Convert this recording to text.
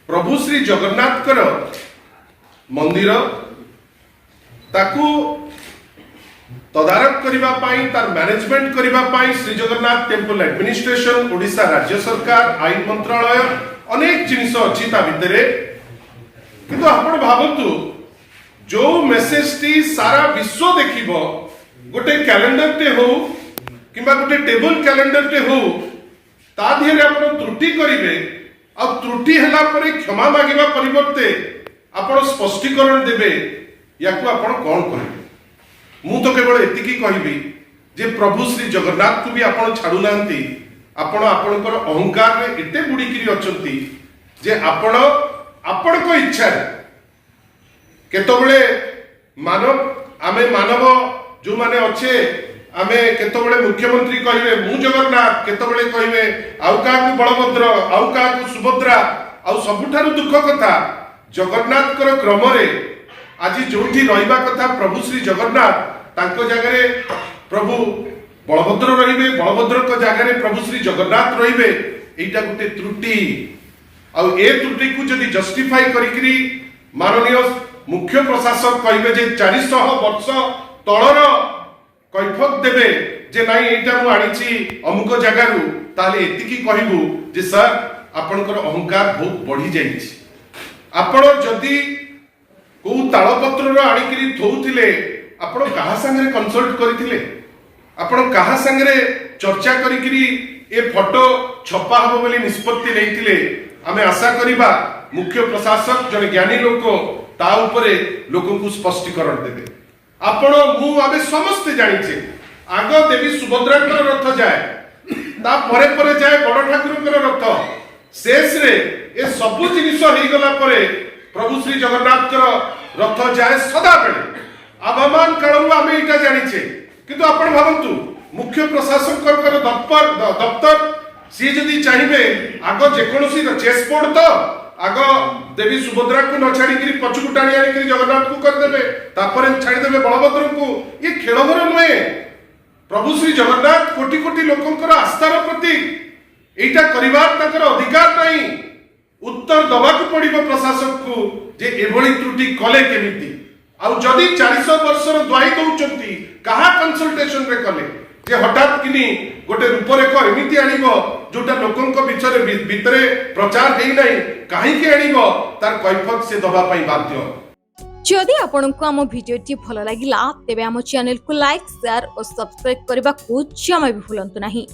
प्रभु श्री जगन्नाथ मंदिर ताकू तदारक करिबा पाई तार मैनेजमेंट करिबा पाई श्री जगन्नाथ टेम्पल एडमिनिस्ट्रेशन ओडिशा राज्य सरकार आईन मंत्रालय अनेक जिनिस अछि ता भितरे किंतु आपण भाबंतु जो मेसेज टी सारा विश्व देखिबो गोटे कैलेंडर टे हो किंबा गोटे टेबल कैलेंडर टे हो ता धिरे आपण त्रुटि करिवे आ त्रुटि हला परे क्षमा मागिबा परिवर्ते आपण स्पष्टीकरण देबे याकू आपण कोन करिवे मु तो केवल एतिकी कहबी जे प्रभु श्री जगन्नाथ को भी आपण छाडू नांती आपण आपणकर अहंकार रे एते बुडीकिरी अछंती जे आपण आपणको इच्छा केतबेले मानव आमे मानव जो माने अच्छे आमे केतबेले मुख्यमंत्री कहिवे मु जगन्नाथ केतबेले कहिवे आउ काकू बलभद्र आउ काकू सुभद्रा आउ सबुठारु दुख कथा जगन्नाथ कर क्रम रे आज जोठी रहिबा कथा प्रभु श्री जगन्नाथ तांको जगह प्रभु बलभद्र रहिबे बलभद्र को जगह प्रभु श्री जगन्नाथ रहिबे एटा गोटे त्रुटि आ ए त्रुटि को जदी जस्टिफाई करिकरी माननीय मुख्य प्रशासक कहिबे जे 400 वर्ष तळर कैफत देबे जे नाही एटा मु आनिछि अमुक जगारु ताले एतिकी कहिबु जे सर आपनकर अहंकार बहुत बढ़ी जाइछि आपण जदी को तालपत्र आनिकरी थौथिले आपण कहा संगे कंसल्ट करथिले आपण कहा संगे चर्चा करिकरी ए फोटो छपा हबो बोली निष्पत्ति लेथिले आमे आशा करिबा मुख्य प्रशासक जने ज्ञानी लोक ता उपरे लोकन को स्पष्टीकरण देबे आपण मु आबे समस्त जानिछे आग देवी सुभद्रा कर रथ जाए ता परे परे जाए बड़ ठाकुर कर रथ शेष रे ए सब जिनिस हेई गला परे प्रभु श्री जगन्नाथ कर रथ जाए सदा बेले आभमान कालू आम एटा जानिछे किंतु आपण भाबंतु मुख्य प्रशासक कर दफ्तर सी जदी चाहिए आग जेकोसी चेस बोर्ड तो आग देवी सुभद्रा को न छाड़ी पछकु टाणी आनी जगन्नाथ को करदेबे तापर छाड़ीदेबे बलभद्र को ये खेल भर नुहे प्रभु श्री जगन्नाथ कोटि कोटि लोकंकर आस्थार प्रतीक एटा करिवार ताकर अधिकार नहीं उत्तर दबाकू पड़िबो प्रशासक को जे एभली त्रुटि कले केमिति आउ जदी 400 वर्षर द्वाई दउचंती कहा कंसल्टेशन रे कले जे हठात किनी गोटे रूपरेख एमिति आनिबो जोटा लोकंक बिचरे भितरे प्रचार हेई नाही काहे के आनिबो तार कैफत से दबा पई बाध्य। जदि आपनको आम भिडियोटी भल लागिला तेबे आम चैनल को लाइक शेयर और सब्सक्राइब करबा को जमा भी भूलंतु नाही।